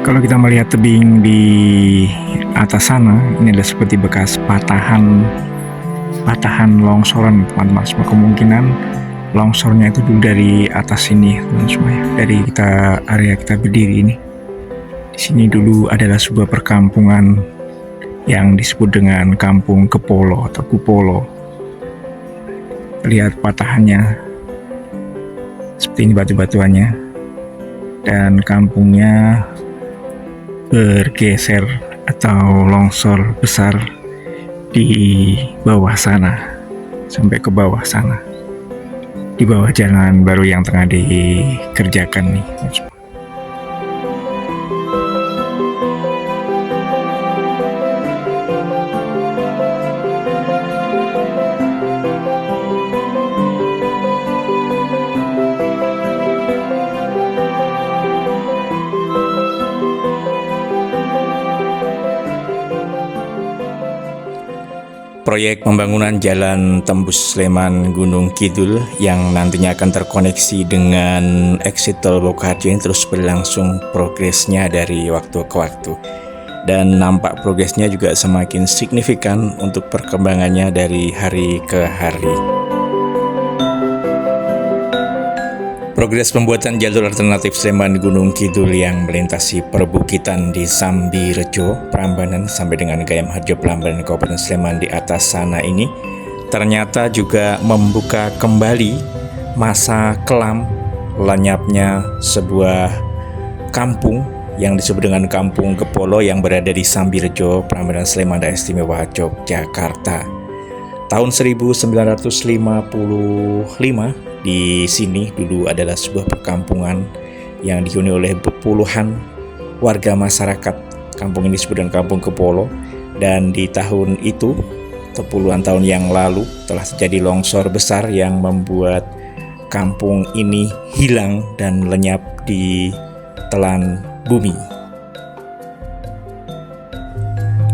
Kalau kita melihat tebing di atas sana, ini adalah seperti bekas patahan longsoran, teman-teman semua. Kemungkinan longsornya itu dulu dari atas sini, teman-teman semua, ya. Dari area kita berdiri ini. Di sini dulu adalah sebuah perkampungan yang disebut dengan Kampung Kepolo atau Kupolo. Lihat patahannya, seperti ini batu-batuannya, dan kampungnya bergeser atau longsor besar di bawah sana, sampai ke bawah sana, di bawah jalan baru yang tengah dikerjakan nih. Proyek pembangunan jalan tembus Sleman Gunung Kidul yang nantinya akan terkoneksi dengan exit tol Bokaharjo ini terus berlangsung progresnya dari waktu ke waktu, dan nampak progresnya juga semakin signifikan untuk perkembangannya dari hari ke hari. Progres pembuatan jalur alternatif Sleman Gunung Kidul yang melintasi perbukitan di Sambirejo, Prambanan sampai dengan Gayam Harjo, Prambanan, Kabupaten Sleman di atas sana ini ternyata juga membuka kembali masa kelam lenyapnya sebuah kampung yang disebut dengan Kampung Kepolo yang berada di Sambirejo, Prambanan, Sleman, Daerah Istimewa Yogyakarta. Tahun 1955 di sini dulu adalah sebuah perkampungan yang dihuni oleh puluhan warga masyarakat. Kampung ini disebut dengan Kampung Kepolo, dan di tahun itu atau puluhan tahun yang lalu telah terjadi longsor besar yang membuat kampung ini hilang dan lenyap di telan bumi.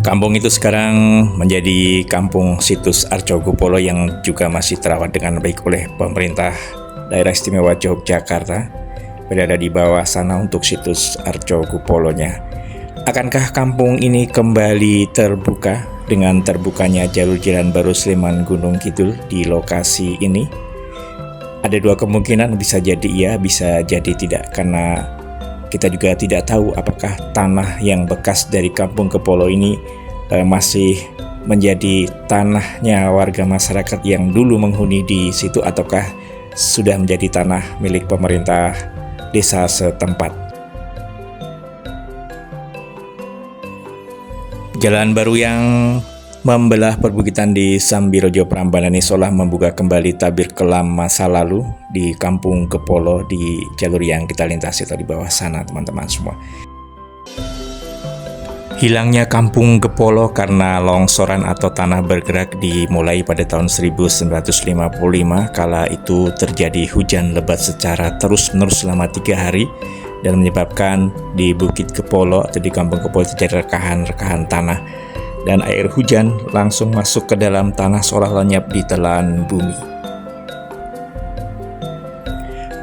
Kampung itu sekarang menjadi kampung situs Arjogopolo yang juga masih terawat dengan baik oleh pemerintah Daerah Istimewa Yogyakarta, berada di bawah sana untuk situs Arjogopolonya. Akankah kampung ini kembali terbuka dengan terbukanya jalur jalan baru Sleman Gunung Kidul di lokasi ini? Ada dua kemungkinan, bisa jadi iya, bisa jadi tidak, karena kita juga tidak tahu apakah tanah yang bekas dari Kampung Kepolo ini masih menjadi tanahnya warga masyarakat yang dulu menghuni di situ, ataukah sudah menjadi tanah milik pemerintah desa setempat. Jalan baru yang membelah perbukitan di Sambirejo, Prambanan ini seolah membuka kembali tabir kelam masa lalu di Kampung Kepolo di jalur yang kita lintasi atau di bawah sana, teman-teman semua. Hilangnya Kampung Kepolo karena longsoran atau tanah bergerak dimulai pada tahun 1955. Kala itu terjadi hujan lebat secara terus-menerus selama 3 hari dan menyebabkan di Bukit Kepolo atau di Kampung Kepolo terjadi rekahan-rekahan tanah, dan air hujan langsung masuk ke dalam tanah seolah lenyap di telan bumi.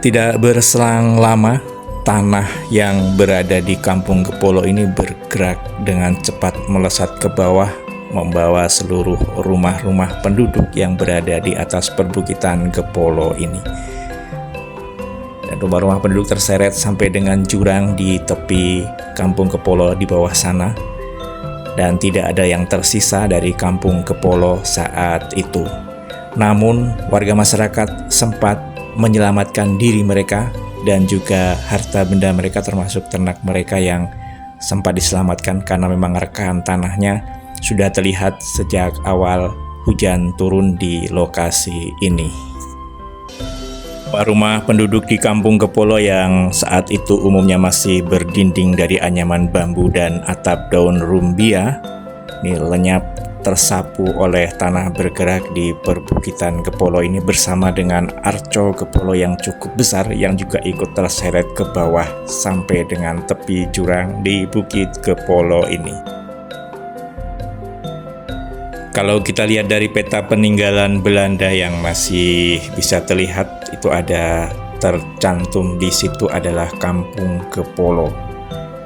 Tidak berselang lama, tanah yang berada di Kampung Kepolo ini bergerak dengan cepat melesat ke bawah, membawa seluruh rumah-rumah penduduk yang berada di atas perbukitan Kepolo ini. Dan rumah-rumah penduduk terseret sampai dengan jurang di tepi Kampung Kepolo di bawah sana, dan tidak ada yang tersisa dari Kampung Kepolo saat itu. Namun warga masyarakat sempat menyelamatkan diri mereka dan juga harta benda mereka, termasuk ternak mereka yang sempat diselamatkan karena memang rekahan tanahnya sudah terlihat sejak awal hujan turun di lokasi ini. Rumah penduduk di Kampung Kepolo yang saat itu umumnya masih berdinding dari anyaman bambu dan atap daun rumbia ini lenyap tersapu oleh tanah bergerak di perbukitan Kepolo ini, bersama dengan arco Kepolo yang cukup besar yang juga ikut terseret ke bawah sampai dengan tepi jurang di Bukit Kepolo ini. Kalau kita lihat dari peta peninggalan Belanda yang masih bisa terlihat, itu ada tercantum di situ adalah Kampung Kepolo.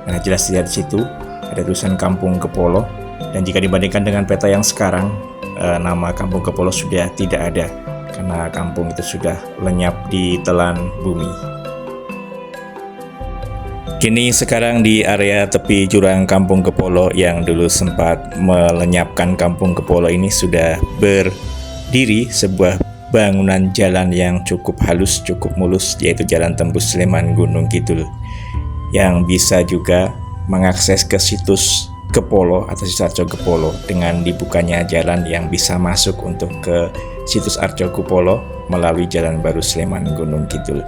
Nah, jelas lihat di situ ada tulisan Kampung Kepolo, dan jika dibandingkan dengan peta yang sekarang, nama Kampung Kepolo sudah tidak ada karena kampung itu sudah lenyap di telan bumi. Kini sekarang di area tepi jurang Kampung Kepolo yang dulu sempat melenyapkan Kampung Kepolo ini sudah berdiri sebuah bangunan jalan yang cukup halus, cukup mulus, yaitu Jalan Tembus Sleman Gunung Kidul, yang bisa juga mengakses ke situs Kepolo atau situs Arco Kepolo dengan dibukanya jalan yang bisa masuk untuk ke situs Arco Kepolo melalui Jalan Baru Sleman Gunung Kidul.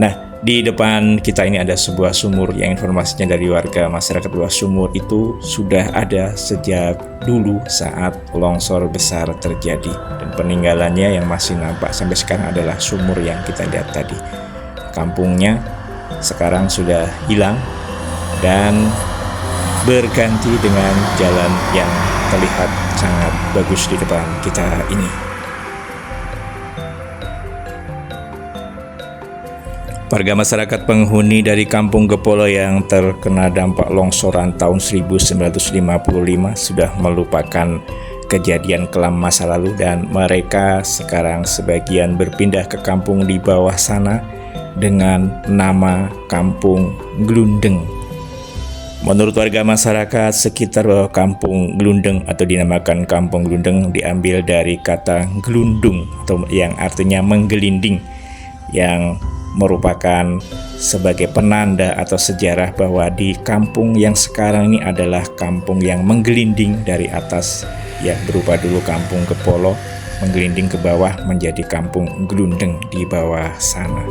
Nah, di depan kita ini ada sebuah sumur yang informasinya dari warga masyarakat bahwa sumur itu sudah ada sejak dulu saat longsor besar terjadi, dan peninggalannya yang masih nampak sampai sekarang adalah sumur yang kita lihat tadi. Kampungnya sekarang sudah hilang dan berganti dengan jalan yang terlihat sangat bagus di depan kita ini. Warga masyarakat penghuni dari Kampung Kepolo yang terkena dampak longsoran tahun 1955 sudah melupakan kejadian kelam masa lalu, dan mereka sekarang sebagian berpindah ke kampung di bawah sana dengan nama Kampung Glundeng. Menurut warga masyarakat sekitar bahwa Kampung Glundeng atau dinamakan Kampung Glundeng diambil dari kata gelundung atau yang artinya menggelinding, yang merupakan sebagai penanda atau sejarah bahwa di kampung yang sekarang ini adalah kampung yang menggelinding dari atas, yang berupa dulu Kampung Kepolo, menggelinding ke bawah menjadi Kampung Glundeng di bawah sana.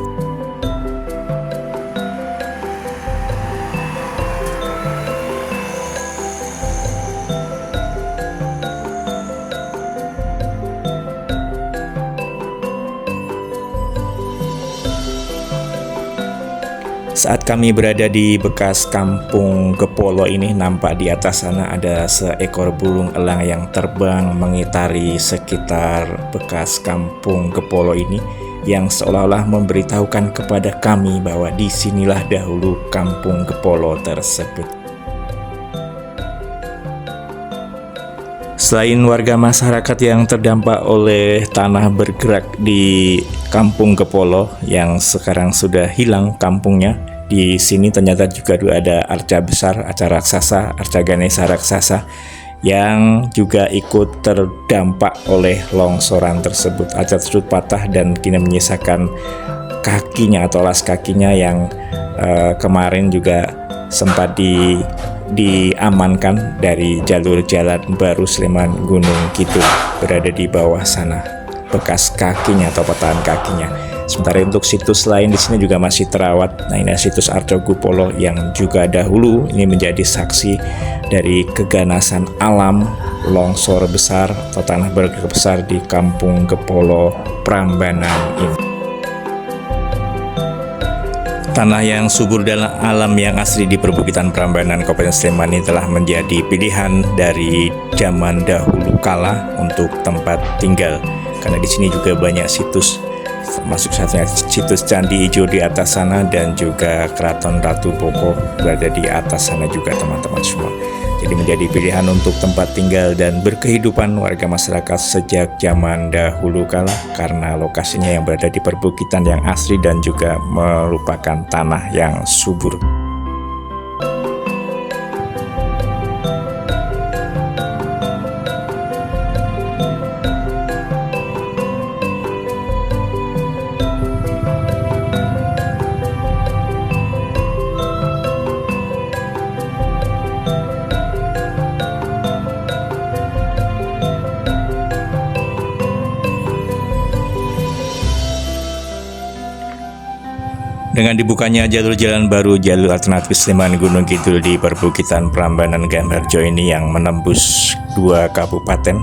Saat kami berada di bekas Kampung Kepolo ini, nampak di atas sana ada seekor burung elang yang terbang mengitari sekitar bekas Kampung Kepolo ini, yang seolah-olah memberitahukan kepada kami bahwa disinilah dahulu Kampung Kepolo tersebut. Selain warga masyarakat yang terdampak oleh tanah bergerak di Kampung Kepolo yang sekarang sudah hilang kampungnya, di sini ternyata juga ada arca besar, arca raksasa, arca Ganesha raksasa yang juga ikut terdampak oleh longsoran tersebut. Arca tersebut patah dan kini menyisakan kakinya atau alas kakinya yang kemarin juga sempat diamankan dari jalur Jalan Baru Sleman Gunung Kidul, berada di bawah sana bekas kakinya atau patahan kakinya. Sementara untuk situs lain di sini juga masih terawat. Nah, ini situs Arco Kepolo yang juga dahulu ini menjadi saksi dari keganasan alam longsor besar atau tanah bergerak besar di Kampung Kepolo Prambanan ini. Tanah yang subur dalam alam yang asli di perbukitan Prambanan Kabupaten Sleman ini telah menjadi pilihan dari zaman dahulu kala untuk tempat tinggal, karena di sini juga banyak situs, termasuk satunya situs Candi Ijo di atas sana, dan juga Keraton Ratu Boko berada di atas sana juga teman-teman semua. Jadi menjadi pilihan untuk tempat tinggal dan berkehidupan warga masyarakat sejak zaman dahulu kala, karena lokasinya yang berada di perbukitan yang asli dan juga merupakan tanah yang subur. Dengan dibukanya jalur jalan baru, jalur alternatif Sleman Gunung Kidul di perbukitan Prambanan Gayam Harjo ini yang menembus 2 kabupaten,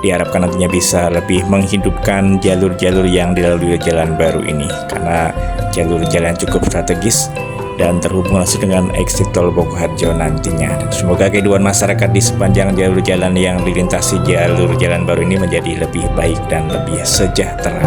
diharapkan nantinya bisa lebih menghidupkan jalur-jalur yang dilalui jalan baru ini, karena jalur jalan cukup strategis dan terhubung langsung dengan eksit tol Boko Harjo nantinya. Dan semoga kehidupan masyarakat di sepanjang jalur jalan yang dilintasi jalur jalan baru ini menjadi lebih baik dan lebih sejahtera.